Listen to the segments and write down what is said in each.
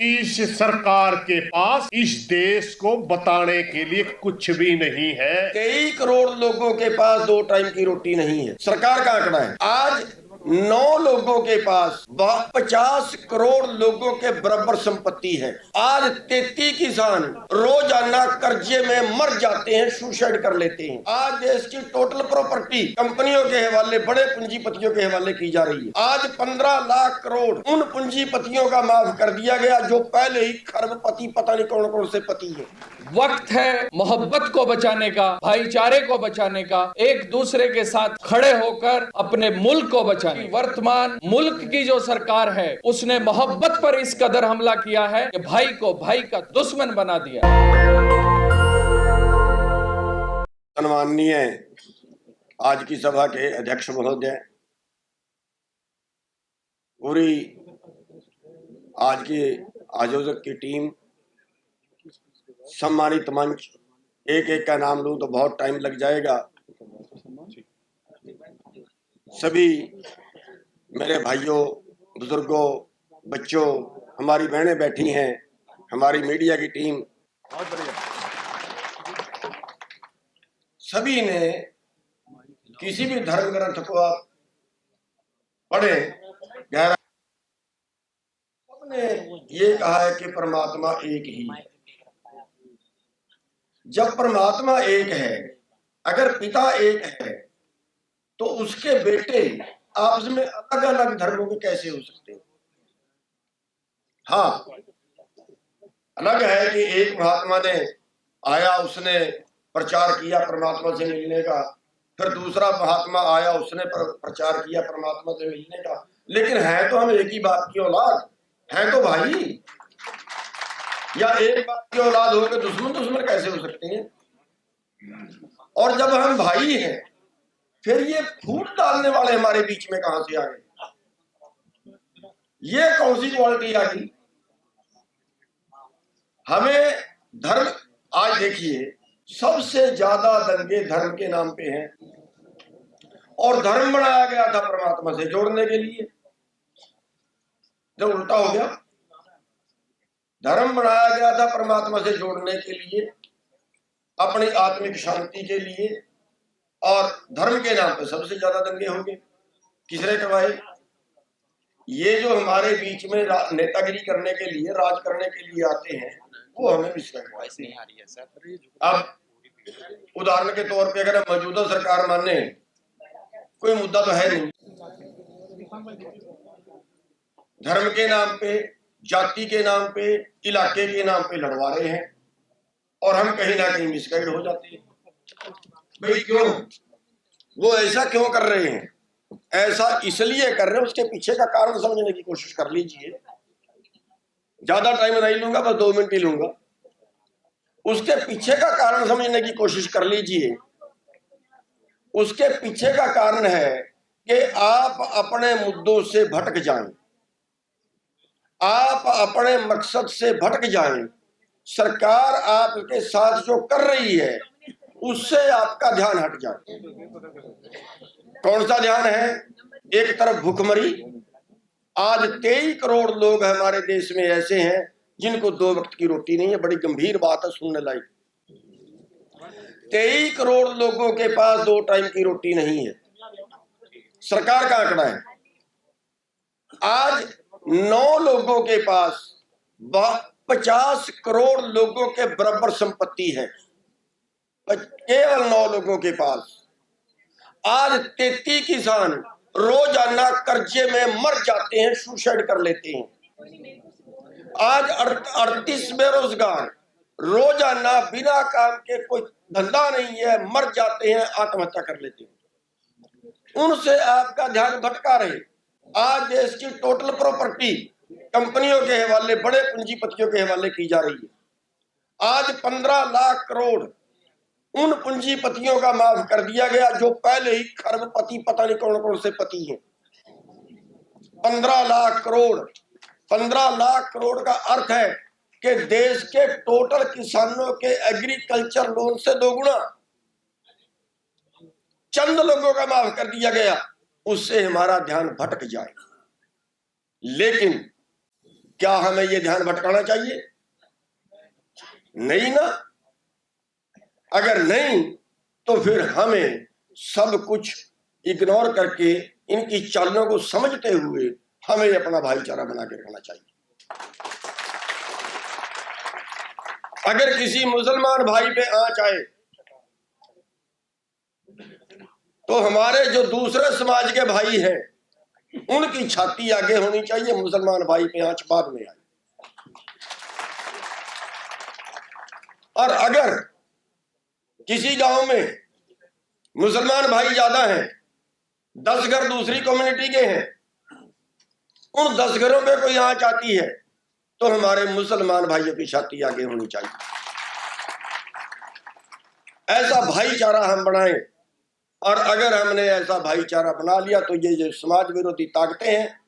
इस सरकार के पास इस देश को बताने के लिए कुछ भी नहीं है। 23 करोड़ लोगों के पास 2 टाइम की रोटी नहीं है। सरकार का आंकड़ा है। आज 9 लोगों के पास 50 करोड़ लोगों के बराबर संपत्ति है। आज 33 किसान रोजाना कर्जे में मर जाते हैं, सुसाइड कर लेते हैं। आज देश की टोटल प्रॉपर्टी कंपनियों के हवाले, बड़े पूंजीपतियों के हवाले की जा रही है। आज 15 लाख करोड़ उन पूंजीपतियों का माफ कर दिया गया जो पहले ही खरबपति, पता नहीं कौन कौन से पति है। वक्त है मोहब्बत को बचाने का, भाईचारे को बचाने का, एक दूसरे के साथ खड़े होकर अपने मुल्क को बचाने। वर्तमान मुल्क की जो सरकार है उसने मोहब्बत पर इस कदर हमला किया है कि भाई को भाई का दुश्मन बना दिया। सम्माननीय आज की सभा के अध्यक्ष महोदय, पूरी आज की आयोजक की टीम, सम्मानित मंच, एक एक का नाम लूं तो बहुत टाइम लग जाएगा। सभी मेरे भाइयों, बुजुर्गों, बच्चों, हमारी बहनें बैठी हैं, हमारी मीडिया की टीम, सभी ने किसी भी धर्म ग्रंथ को आप पढ़े, गहरा, सबने ये कहा है कि परमात्मा एक ही है। जब परमात्मा एक है, अगर पिता एक है, तो उसके बेटे आपस में अलग अलग धर्मों के कैसे हो सकते हैं? हाँ, अलग है कि एक महात्मा ने आया, उसने प्रचार किया परमात्मा से मिलने का, फिर दूसरा महात्मा आया, उसने प्रचार किया परमात्मा से मिलने का, लेकिन है तो हम एक ही बाप की औलाद, है तो भाई। या एक बाप की औलाद होकर दुश्मन दुश्मन कैसे हो सकते हैं? और जब हम भाई हैं, फिर ये फूट डालने वाले हमारे बीच में कहां से आ गए? ये कौन सी क्वालिटी आ गई? हमें धर्म, आज देखिए सबसे ज्यादा दंगे धर्म के नाम पे हैं, और धर्म बनाया गया था परमात्मा से जोड़ने के लिए, जब उल्टा हो गया। धर्म बनाया गया था परमात्मा से जोड़ने के लिए, अपनी आत्मिक शांति के लिए, और धर्म के नाम पे सबसे ज्यादा दंगे हो गए। किसने करवाए? ये जो हमारे बीच में नेतागिरी करने के लिए, राज करने के लिए आते हैं, वो हमें नहीं आ रही है सर। अब उदाहरण के तौर पे अगर मौजूदा सरकार माने, कोई मुद्दा तो है नहीं, धर्म के नाम पे, जाति के नाम पे, इलाके के नाम पे लड़वा रहे हैं, और हम कहीं ना कहीं मिसगाइड हो जाते हैं। भाई क्यों? वो ऐसा क्यों कर रहे हैं? ऐसा इसलिए कर रहे हैं, उसके पीछे का कारण समझने की कोशिश कर लीजिए। ज्यादा टाइम नहीं लूंगा, बस 2 मिनट ही लूंगा। उसके पीछे का कारण समझने की कोशिश कर लीजिए। उसके पीछे का कारण है कि आप अपने मुद्दों से भटक जाएं, आप अपने मकसद से भटक जाएं, सरकार आपके साथ जो कर रही है उससे आपका ध्यान हट जाए। कौन सा ध्यान है? एक तरफ भूखमरी, आज 23 करोड़ लोग हमारे देश में ऐसे हैं जिनको 2 वक्त की रोटी नहीं है। बड़ी गंभीर बात है, सुनने लायक। 23 करोड़ लोगों के पास 2 टाइम की रोटी नहीं है। सरकार का आंकड़ा है। आज 9 लोगों के पास 50 करोड़ लोगों के बराबर संपत्ति है, केवल 9 लोगों के पास। आज 33 किसान रोजाना कर्जे में मर जाते हैं, सुसाइड कर लेते हैं। आज 38 बेरोजगार रोजाना बिना काम के, कोई धंधा नहीं है, मर जाते हैं, आत्महत्या कर लेते हैं। उनसे आपका ध्यान भटका रहे। आज देश की टोटल प्रॉपर्टी कंपनियों के हवाले, बड़े पूंजीपतियों के हवाले की जा रही है। आज 15 लाख करोड़ उन पूंजीपतियों का माफ कर दिया गया जो पहले ही खरबपति, पता नहीं कौन कौन से पति हैं। 15 लाख करोड़, 15 लाख करोड़ का अर्थ है कि देश के टोटल किसानों के एग्रीकल्चर लोन से 2 गुना चंद लोगों का माफ कर दिया गया। उससे हमारा ध्यान भटक जाए। लेकिन क्या हमें ये ध्यान भटकाना चाहिए? नहीं ना। अगर नहीं तो फिर हमें सब कुछ इग्नोर करके इनकी चालों को समझते हुए हमें अपना भाईचारा बना के रखना चाहिए। अगर किसी मुसलमान भाई पे आंच आए तो हमारे जो दूसरे समाज के भाई हैं उनकी छाती आगे होनी चाहिए, मुसलमान भाई पे आंच बाद में आए। और अगर किसी गांव में मुसलमान भाई ज्यादा हैं, 10 घर दूसरी कम्युनिटी के हैं, उन 10 घरों पे कोई आंच आती है तो हमारे मुसलमान भाइयों की छाती आगे होनी चाहिए। ऐसा भाईचारा हम बनाएं, और अगर हमने ऐसा भाईचारा बना लिया तो ये जो समाज विरोधी ताकतें हैं,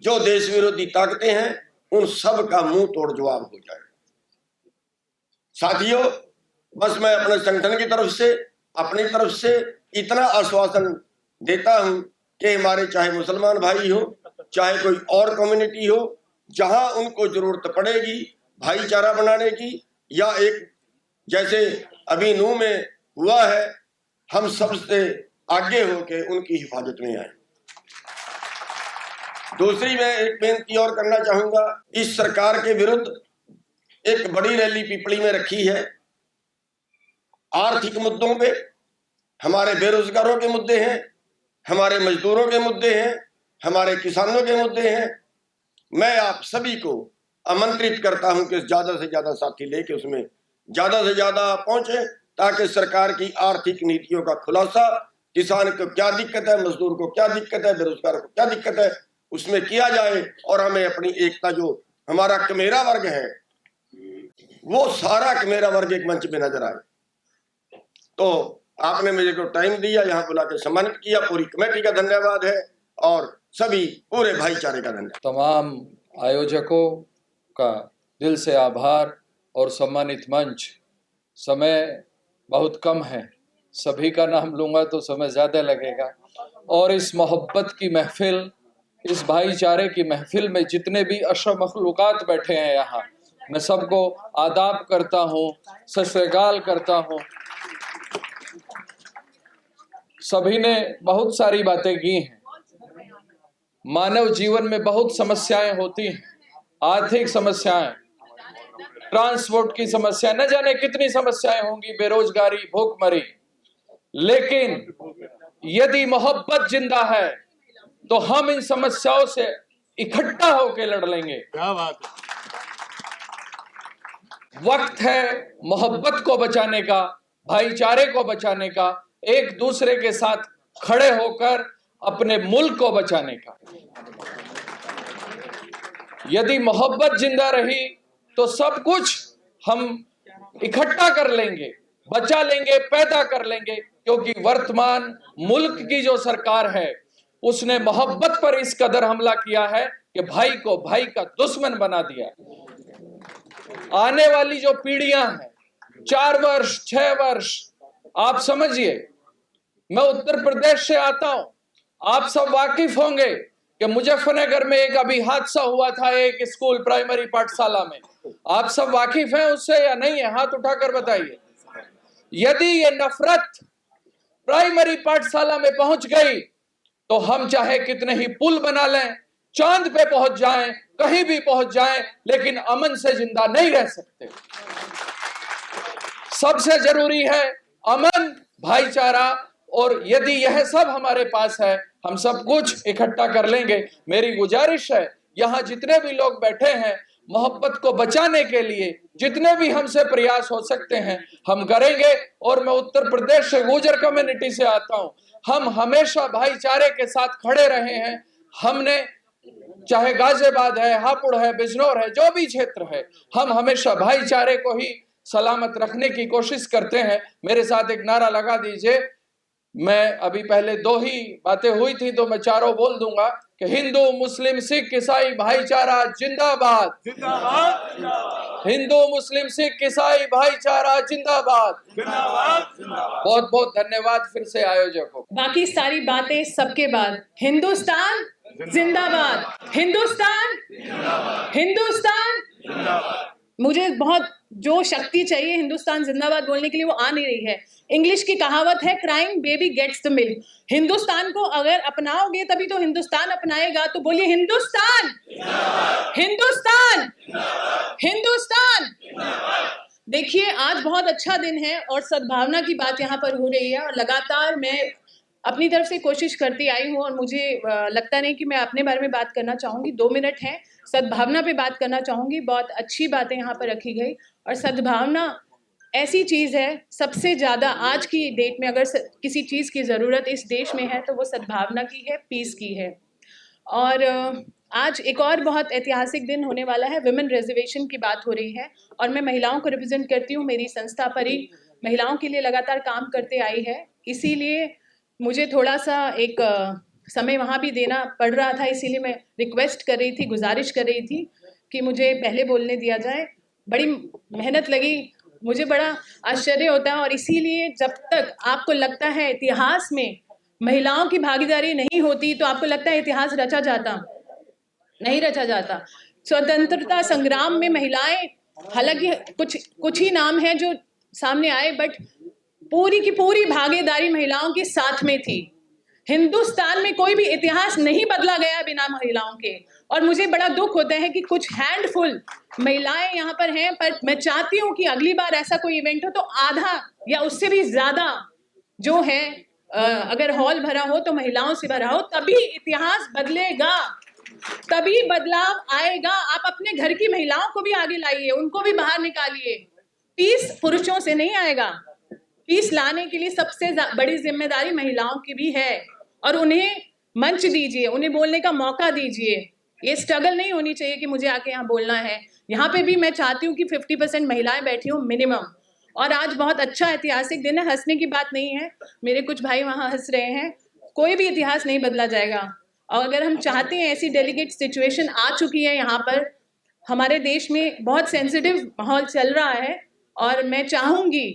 जो देश विरोधी ताकतें हैं, उन सब का मुंह तोड़ जवाब हो जाएगा। साथियों, बस मैं अपने संगठन की तरफ से, अपनी तरफ से इतना आश्वासन देता हूं कि हमारे चाहे मुसलमान भाई हो, चाहे कोई और कम्युनिटी हो, जहां उनको जरूरत पड़ेगी भाईचारा बनाने की, या एक जैसे अभी नूह में हुआ है, हम सबसे आगे होके उनकी हिफाजत में आए। दूसरी मैं एक बेनती और करना चाहूंगा। इस सरकार के विरुद्ध एक बड़ी रैली पिपली में रखी है। आर्थिक मुद्दों पे हमारे बेरोजगारों के मुद्दे हैं, हमारे मजदूरों के मुद्दे हैं, हमारे किसानों के मुद्दे हैं। मैं आप सभी को आमंत्रित करता हूं कि ज्यादा से ज्यादा साथी लेके उसमें ज्यादा से ज्यादा पहुंचे, ताकि सरकार की आर्थिक नीतियों का खुलासा, किसान को क्या दिक्कत है, मजदूर को क्या दिक्कत है, बेरोजगार को क्या दिक्कत है, उसमें किया जाए, और हमें अपनी एकता, जो हमारा कमेरा वर्ग है, वो सारा कमेरा वर्ग एक मंच पे नजर आए। तो आपने मुझे को टाइम दिया, यहाँ बुला के सम्मानित किया, पूरी कमेटी का धन्यवाद है और सभी पूरे भाईचारे का धन्यवाद। तमाम आयोजकों का दिल से आभार और सम्मानित मंच। समय बहुत कम है, सभी का नाम लूंगा तो समय ज्यादा लगेगा, और इस मोहब्बत की महफिल, इस भाईचारे की महफिल में जितने भी अशरफ मखलूकात बैठे हैं यहाँ, मैं सबको आदाब करता हूँ, सत श्री अकाल करता हूँ। सभी ने बहुत सारी बातें की हैं। मानव जीवन में बहुत समस्याएं होती हैं, आर्थिक समस्याएं, ट्रांसपोर्ट की समस्या, न जाने कितनी समस्याएं होंगी, बेरोजगारी, भूखमरी, लेकिन यदि मोहब्बत जिंदा है तो हम इन समस्याओं से इकट्ठा होकर लड़ लेंगे। क्या बात है। वक्त है मोहब्बत को बचाने का, भाईचारे को बचाने का, एक दूसरे के साथ खड़े होकर अपने मुल्क को बचाने का। यदि मोहब्बत जिंदा रही तो सब कुछ हम इकट्ठा कर लेंगे, बचा लेंगे, पैदा कर लेंगे, क्योंकि वर्तमान मुल्क की जो सरकार है उसने मोहब्बत पर इस कदर हमला किया है कि भाई को भाई का दुश्मन बना दिया। आने वाली जो पीढ़ियां हैं, 4 वर्ष, 6 वर्ष, आप समझिए, मैं उत्तर प्रदेश से आता हूं, आप सब वाकिफ होंगे कि मुजफ्फरनगर में एक अभी हादसा हुआ था, एक स्कूल प्राइमरी पाठशाला में। आप सब वाकिफ हैं उससे या नहीं है? हाथ उठाकर बताइए। यदि ये नफरत प्राइमरी पाठशाला में पहुंच गई तो हम चाहे कितने ही पुल बना लें, चांद पे पहुंच जाएं, कहीं भी पहुंच जाएं, लेकिन अमन से जिंदा नहीं रह सकते। सबसे जरूरी है अमन, भाईचारा, और यदि यह सब हमारे पास है, हम सब कुछ इकट्ठा कर लेंगे। मेरी गुजारिश है, यहाँ जितने भी लोग बैठे हैं, मोहब्बत को बचाने के लिए जितने भी हमसे प्रयास हो सकते हैं हम करेंगे। और मैं उत्तर प्रदेश से गुर्जर कम्युनिटी से आता हूं, हम हमेशा भाईचारे के साथ खड़े रहे हैं। हमने, चाहे गाजियाबाद है, हापुड़ है, बिजनौर है, जो भी क्षेत्र है, हम हमेशा भाईचारे को ही सलामत रखने की कोशिश करते हैं। मेरे साथ एक नारा लगा दीजिए। मैं अभी पहले 2 ही बातें हुई थी तो मैं चारों बोल दूंगा कि हिंदू, मुस्लिम, सिख, ईसाई भाईचारा जिंदाबाद, जिंदाबाद। हिंदू, मुस्लिम, सिख, ईसाई भाईचारा जिंदाबाद, जिंदाबाद। बहुत बहुत धन्यवाद फिर से आयोजकों। बाकी सारी बातें सबके बाद। हिंदुस्तान जिंदाबाद। हिंदुस्तान, हिंदुस्तान। मुझे बहुत जो शक्ति चाहिए हिंदुस्तान जिंदाबाद बोलने के लिए, वो आ नहीं रही है। इंग्लिश की कहावत है, crying baby gets the milk. Hindustan को अगर अपनाओगे तभी तो हिंदुस्तान अपनाएगा। तो बोलिए हिंदुस्तान, हिंदुस्तान, हिंदुस्तान। देखिए, आज बहुत अच्छा दिन है और सद्भावना की बात यहाँ पर हो रही है, और लगातार मैं अपनी तरफ से कोशिश करती आई हूँ, और मुझे लगता नहीं कि मैं अपने बारे में बात करना चाहूँगी। 2 मिनट हैं, सद्भावना पे बात करना चाहूँगी। बहुत अच्छी बातें यहाँ पर रखी गई, और सद्भावना ऐसी चीज़ है, सबसे ज़्यादा आज की डेट में अगर किसी चीज़ की ज़रूरत इस देश में है तो वो सद्भावना की है, पीस की है। और आज एक और बहुत ऐतिहासिक दिन होने वाला है, विमेन रिजर्वेशन की बात हो रही है, और मैं महिलाओं को रिप्रेजेंट करती हूँ। मेरी संस्था परी महिलाओं के लिए लगातार काम करते आई है, इसीलिए मुझे थोड़ा सा एक समय वहाँ भी देना पड़ रहा था। इसीलिए मैं रिक्वेस्ट कर रही थी, गुजारिश कर रही थी कि मुझे पहले बोलने दिया जाए। बड़ी मेहनत लगी, मुझे बड़ा आश्चर्य होता है, और इसीलिए जब तक आपको लगता है इतिहास में महिलाओं की भागीदारी नहीं होती तो आपको लगता है इतिहास रचा जाता, नहीं रचा जाता। स्वतंत्रता संग्राम में महिलाएं, हालांकि कुछ ही नाम है जो सामने आए, बट पूरी की पूरी भागीदारी महिलाओं के साथ में थी। हिंदुस्तान में कोई भी इतिहास नहीं बदला गया बिना महिलाओं के, और मुझे बड़ा दुख होता है कि कुछ हैंडफुल महिलाएं यहाँ पर हैं, पर मैं चाहती हूँ कि अगली बार ऐसा कोई इवेंट हो तो आधा या उससे भी ज्यादा जो है, अगर हॉल भरा हो तो महिलाओं से भरा हो, तभी इतिहास बदलेगा, तभी बदलाव आएगा। आप अपने घर की महिलाओं को भी आगे लाइए, उनको भी बाहर निकालिए। पीस पुरुषों से नहीं आएगा, पीस लाने के लिए सबसे बड़ी जिम्मेदारी महिलाओं की भी है, और उन्हें मंच दीजिए, उन्हें बोलने का मौका दीजिए। ये स्ट्रगल नहीं होनी चाहिए कि मुझे आके यहाँ बोलना है। यहाँ पे भी मैं चाहती हूँ कि 50% महिलाएं बैठी हों मिनिमम। और आज बहुत अच्छा ऐतिहासिक दिन है, हंसने की बात नहीं है। मेरे कुछ भाई वहाँ हंस रहे हैं, कोई भी इतिहास नहीं बदला जाएगा। और अगर हम चाहते हैं, ऐसी डेलीगेट सिचुएशन आ चुकी है यहाँ पर, हमारे देश में बहुत सेंसिटिव माहौल चल रहा है, और मैं चाहूँगी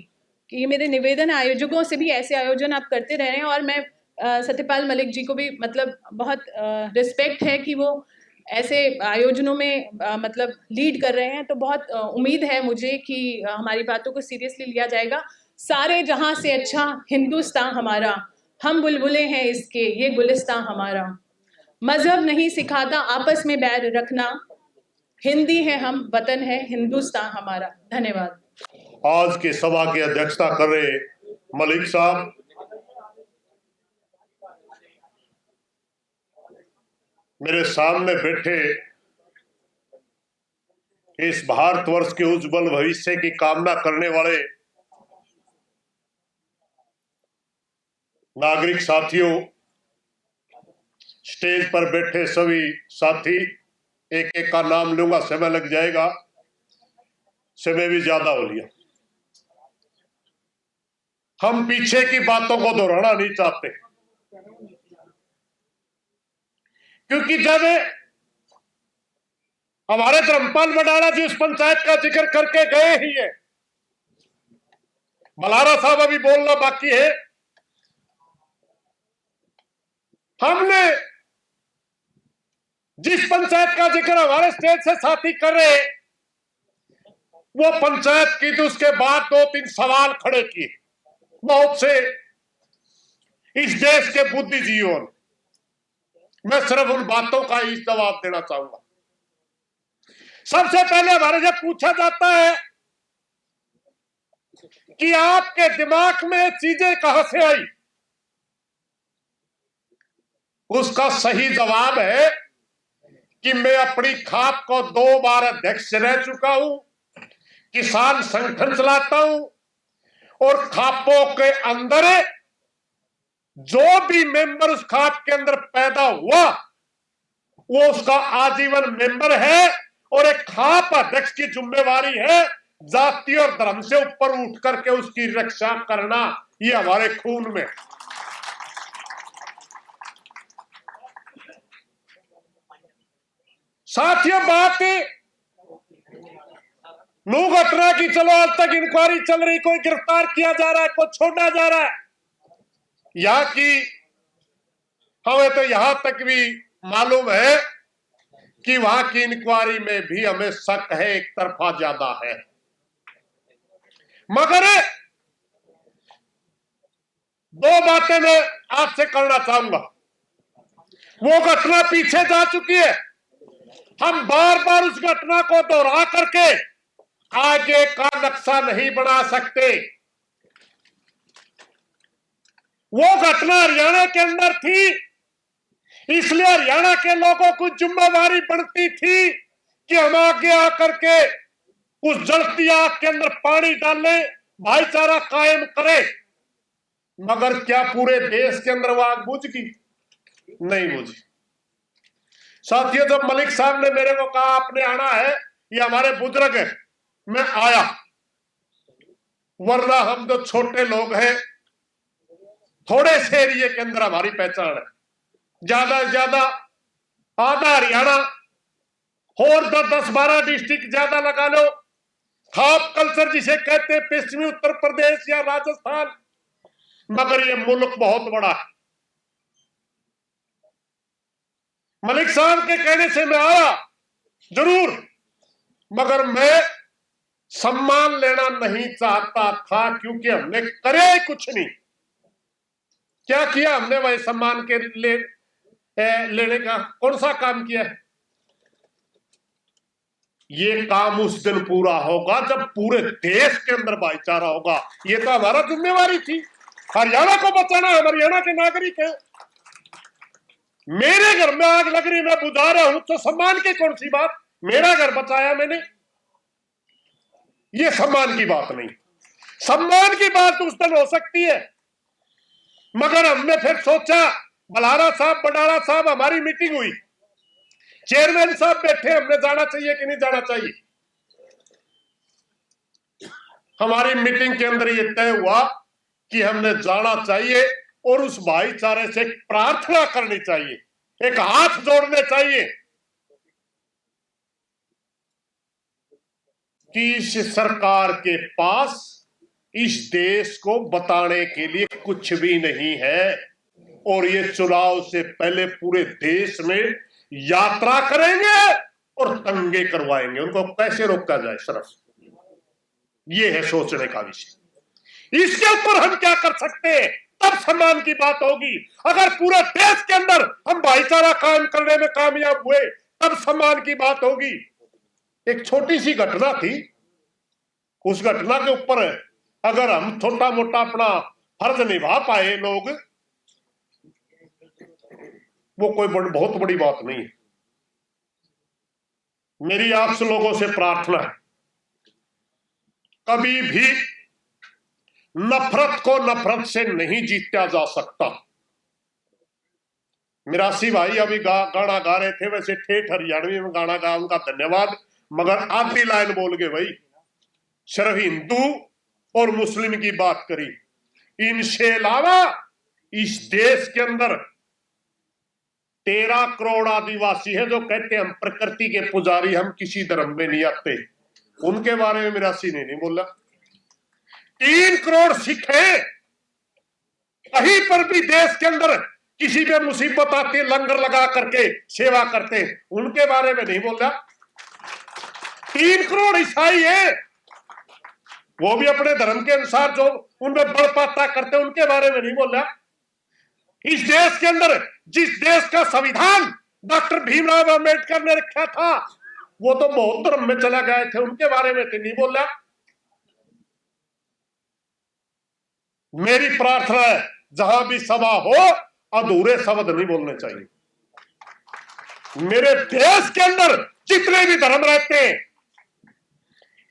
कि ये मेरे निवेदन आयोजकों से भी ऐसे आयोजन आप करते रहें। और मैं सत्यपाल मलिक जी को भी मतलब बहुत रिस्पेक्ट है कि वो ऐसे आयोजनों में मतलब लीड कर रहे हैं, तो बहुत उम्मीद है मुझे कि हमारी बातों को सीरियसली लिया जाएगा। सारे जहां से अच्छा हिंदुस्तान हमारा, हम बुलबुलें हैं इसके, ये गुलिस्तान हमारा। मजहब नहीं सिखाता आपस में बैर रखना, हिंदी है हम, वतन है हिंदुस्तान हमारा। धन्यवाद। आज की सभा की अध्यक्षता कर रहे मलिक साहब, मेरे सामने बैठे इस भारतवर्ष के उज्जवल भविष्य की कामना करने वाले नागरिक साथियों, स्टेज पर बैठे सभी साथी, एक एक का नाम लूंगा, समय लग जाएगा, समय भी ज्यादा हो लिया। हम पीछे की बातों को दोहराना नहीं चाहते, क्योंकि जब हमारे धर्मपाल बडाड़ा जी उस पंचायत का जिक्र करके गए ही है, मल्हारा साहब अभी बोलना बाकी है। हमने जिस पंचायत का जिक्र हमारे स्टेज से साथी कर रहे, वो पंचायत की तो उसके बाद 2-3 सवाल खड़े किए बहुत से इस देश के बुद्धिजीवियों। मैं सिर्फ उन बातों का ही जवाब देना चाहूंगा। सबसे पहले हमारे से पूछा जाता है कि आपके दिमाग में चीजें कहां से आई। उसका सही जवाब है कि मैं अपनी खाप को 2 बार अध्यक्ष रह चुका हूं, किसान संगठन चलाता हूं, और खापों के अंदर जो भी मेंबर उस खाप के अंदर पैदा हुआ वो उसका आजीवन मेंबर है। और एक खाप अध्यक्ष की जिम्मेवारी है जाति और धर्म से ऊपर उठ करके उसकी रक्षा करना, ये हमारे खून में। साथियों, बात लोग घटना की चलो आज तक इंक्वायरी चल रही, कोई गिरफ्तार किया जा रहा है, कोई छोड़ा जा रहा है। यहां की हमें तो यहां तक भी मालूम है कि वहां की इंक्वायरी में भी हमें शक है, एक तरफा ज्यादा है। मगर दो बातें मैं आपसे करना चाहूंगा। वो घटना पीछे जा चुकी है, हम बार बार उस घटना को दोहरा करके आगे का नक्शा नहीं बना सकते। वो घटना हरियाणा के अंदर थी, इसलिए हरियाणा के लोगों को जिम्मेवारी बनती थी कि हम आगे आकर के उस जलती आग के अंदर पानी डालें, भाईचारा कायम करें। मगर क्या पूरे देश के अंदर वो आग बुझ गई? नहीं बुझी। साथियों, जब मलिक साहब ने मेरे को कहा आपने आना है, ये हमारे बुजुर्ग है, मैं आया। वरना हम जो छोटे लोग हैं, थोड़े से एरिए के अंदर हमारी पहचान है, ज्यादा से ज्यादा आधा हरियाणा और 10-12 डिस्ट्रिक्ट ज्यादा लगा लो। खाप कल्चर जिसे कहते हैं, पश्चिमी उत्तर प्रदेश या राजस्थान, मगर ये मुल्क बहुत बड़ा है। मलिक साहब के कहने से मैं आया जरूर, मगर मैं सम्मान लेना नहीं चाहता था, क्योंकि हमने करे कुछ नहीं। क्या किया हमने? वही सम्मान के लेने का कौन सा काम किया है? ये काम उस दिन पूरा होगा जब पूरे देश के अंदर भाईचारा होगा। ये तो हमारा जिम्मेवारी थी। हरियाणा को बचाना, हम हरियाणा के नागरिक हैं। मेरे घर में आग लग रही, मैं बुझा रहा हूं, तो सम्मान की कौन सी बात? मेरा घर बचाया मैंने, ये सम्मान की बात नहीं। सम्मान की बात उस दिन हो सकती है, मगर हमने फिर सोचा, बलारा साहब, बडाड़ा साहब, हमारी मीटिंग हुई, चेयरमैन साहब बैठे, हमने जाना चाहिए कि नहीं जाना चाहिए। हमारी मीटिंग के अंदर यह तय हुआ कि हमने जाना चाहिए और उस भाईचारे से प्रार्थना करनी चाहिए, एक हाथ जोड़ने चाहिए कि इस सरकार के पास इस देश को बताने के लिए कुछ भी नहीं है, और ये चुनाव से पहले पूरे देश में यात्रा करेंगे और दंगे करवाएंगे। उनको कैसे रोका जाए, सिर्फ ये है सोचने का विषय। इसके ऊपर हम क्या कर सकते हैं, तब सम्मान की बात होगी। अगर पूरे देश के अंदर हम भाईचारा कायम करने में कामयाब हुए, तब सम्मान की बात होगी। एक छोटी सी घटना थी, उस घटना के ऊपर अगर हम छोटा मोटा अपना फर्ज निभा पाए लोग, वो कोई बहुत बड़ी बात नहीं है। मेरी आप लोगों से प्रार्थना है, कभी भी नफरत को नफरत से नहीं जीता जा सकता। मिरासी भाई अभी गाना गा रहे थे, वैसे ठेठ हरियाणवी में गाना गा, उनका धन्यवाद, मगर आधी लाइन बोल गए भाई। सिर्फ हिंदू और मुस्लिम की बात करी, इनसे अलावा इस देश के अंदर 13 करोड़ आदिवासी है जो कहते हैं हम प्रकृति के पुजारी, हम किसी धर्म में नहीं आते। उनके बारे में मिरासी ने नहीं बोला। 3 करोड़ सिख हैं, कहीं पर भी देश के अंदर किसी पे मुसीबत आती है लंगर लगा करके सेवा करते, उनके बारे में नहीं बोला। 3 करोड़ ईसाई है, वो भी अपने धर्म के अनुसार जो उनमें बड़पाता करते, उनके बारे में नहीं बोला। इस देश के अंदर जिस देश का संविधान डॉक्टर भीमराव अंबेडकर ने रखा था, वो तो बौद्ध धर्म में चला गए थे, उनके बारे में तो नहीं बोला। मेरी प्रार्थना है, जहां भी सभा हो अधूरे शब्द नहीं बोलने चाहिए। मेरे देश के अंदर जितने भी धर्म रहते हैं,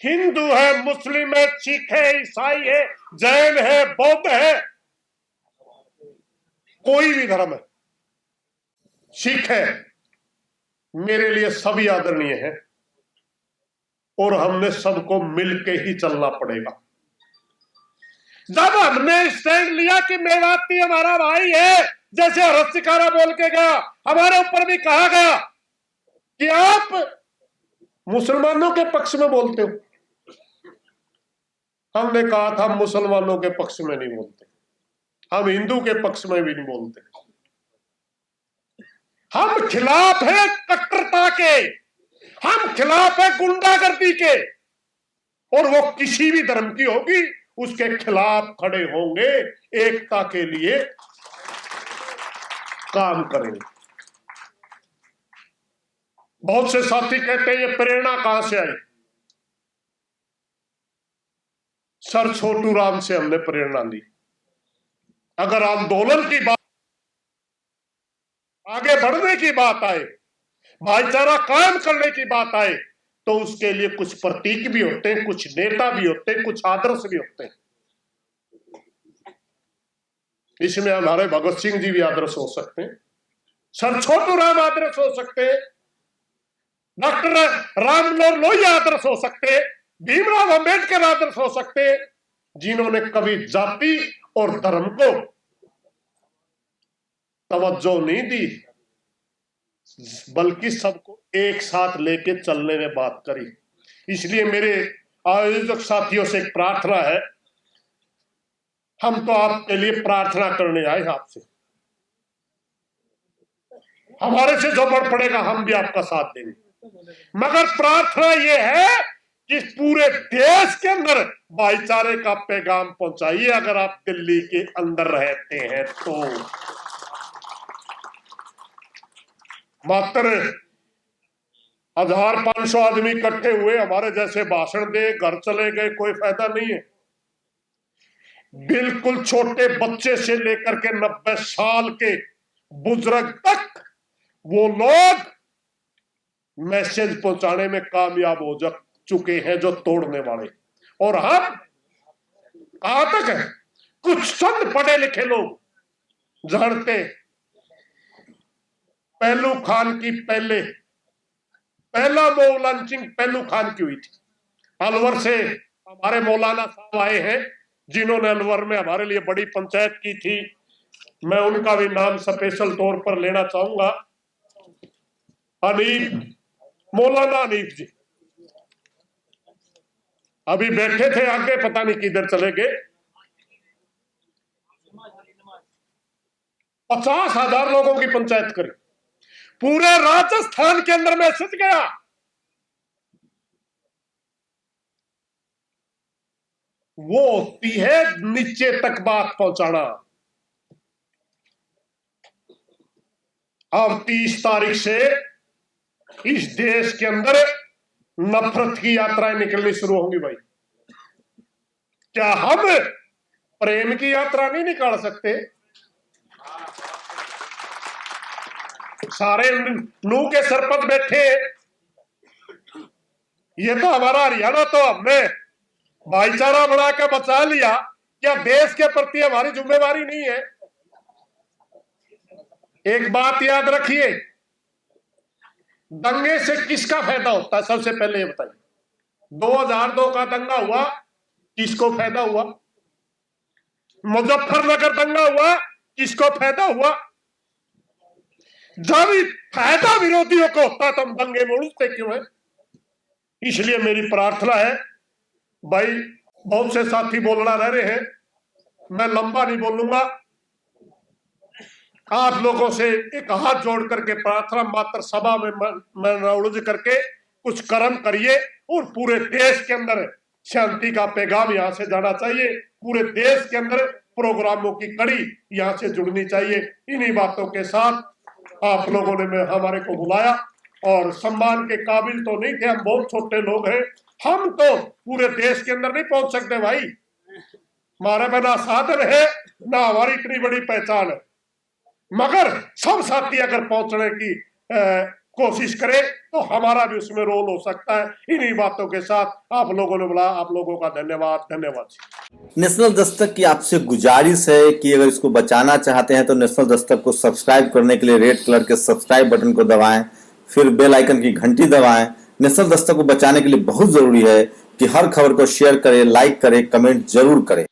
हिंदू है, मुस्लिम है, सिख है, ईसाई है, जैन है, बौद्ध है, कोई भी धर्म है, सिख है, मेरे लिए सभी आदरणीय है, और हमने सबको मिलके ही चलना पड़ेगा। जब हमने स्टैंड लिया कि मेवाती हमारा भाई है, जैसे हरस सिकारा बोल के गया, हमारे ऊपर भी कहा गया कि आप मुसलमानों के पक्ष में बोलते हो। हमने कहा था मुसलमानों के पक्ष में नहीं बोलते, हम हिंदू के पक्ष में भी नहीं बोलते। हम खिलाफ है कट्टरता के, हम खिलाफ है गुंडागर्दी के, और वो किसी भी धर्म की होगी उसके खिलाफ खड़े होंगे, एकता के लिए काम करेंगे। बहुत से साथी कहते हैं ये प्रेरणा कहां से आई? सर छोटू राम से हमने प्रेरणा ली। अगर आंदोलन की बात, आगे बढ़ने की बात आए, भाईचारा कायम करने की बात आए, तो उसके लिए कुछ प्रतीक भी होते हैं, कुछ नेता भी होते हैं, कुछ आदर्श भी होते हैं। इसमें हमारे भगत सिंह जी भी आदर्श हो सकते हैं, सर छोटू राम आदर्श हो सकते हैं, डॉक्टर राममनोहर लोहिया आदर्श हो सकते हैं, भीमराव अंबेडकर आदर्श हो सकते हैं, जिन्होंने कभी जाति और धर्म को तवज्जो नहीं दी, बल्कि सबको एक साथ लेके चलने में बात करी। इसलिए मेरे आयोजक साथियों से एक प्रार्थना है, हम तो आपके लिए प्रार्थना करने आए आपसे, हमारे से जो बढ़ पड़ेगा हम भी आपका साथ देंगे, मगर प्रार्थना ये है कि पूरे देश के अंदर भाईचारे का पैगाम पहुंचाइए। अगर आप दिल्ली के अंदर रहते हैं तो मात्र 1500 आदमी इकट्ठे हुए, हमारे जैसे भाषण दे, घर चले गए, कोई फायदा नहीं है। बिल्कुल छोटे बच्चे से लेकर के 90 साल के बुजुर्ग तक वो लोग मैसेज पहुंचाने में कामयाब हो चुके हैं, जो तोड़ने वाले। और हम कहां तक है? कुछ चंद पढ़े लिखे लोग जानते, पहलू खान की पहला मॉब लॉन्चिंग पहलू खान की हुई थी। अलवर से हमारे मौलाना साहब आए हैं, जिन्होंने अलवर में हमारे लिए बड़ी पंचायत की थी। मैं उनका भी नाम स्पेशल तौर पर लेना चाहूंगा, हनीफ, मौलाना हनीफ जी अभी बैठे थे आगे, पता नहीं किधर चले गए। 50,000 लोगों की पंचायत करी, पूरे राजस्थान के अंदर मैसेज गया। वो होती है नीचे तक बात पहुंचाना। अब 30 तारीख से इस देश के अंदर नफरत की यात्राएं निकलनी शुरू होंगी। भाई, क्या हम प्रेम की यात्रा नहीं निकाल सकते? सारे नू के सरपंच बैठे, ये तो हमारा हरियाणा, तो हमने भाईचारा बना के बचा लिया। क्या देश के प्रति हमारी जिम्मेवारी नहीं है? एक बात याद रखिए, दंगे से किसका फायदा होता है? सबसे पहले ये बताइए। 2002 का दंगा हुआ, किसको फायदा हुआ? मुजफ्फरनगर दंगा हुआ, किसको फायदा हुआ? जब फायदा विरोधियों को होता तो हम दंगे में उड़ते क्यों है? इसलिए मेरी प्रार्थना है, भाई बहुत से साथी बोलना रह रहे हैं, मैं लंबा नहीं बोलूंगा। आप लोगों से एक हाथ जोड़ करके प्रार्थना, मात्र सभा में मैं उलझ करके कुछ कर्म करिए, और पूरे देश के अंदर शांति का पैगाम यहां से जाना चाहिए। पूरे देश के अंदर प्रोग्रामों की कड़ी यहां से जुड़नी चाहिए। इन्हीं बातों के साथ आप लोगों ने हमारे को बुलाया, और सम्मान के काबिल तो नहीं थे, हम बहुत छोटे लोग हैं, हम तो पूरे देश के अंदर नहीं पहुंच सकते भाई। हमारे में ना साधन है, ना हमारी इतनी बड़ी पहचान है, मगर सब साथी अगर पहुंचने की कोशिश करें तो हमारा भी उसमें रोल हो सकता है। इन्हीं बातों के साथ आप लोगों ने बुलाया, आप लोगों का धन्यवाद। नेशनल दस्तक की आपसे गुजारिश है कि अगर इसको बचाना चाहते हैं तो नेशनल दस्तक को सब्सक्राइब करने के लिए रेड कलर के सब्सक्राइब बटन को दबाएं, फिर बेल आइकन की घंटी दबाएं। नेशनल दस्तक को बचाने के लिए बहुत जरूरी है कि हर खबर को शेयर करें, लाइक करें, कमेंट जरूर करें।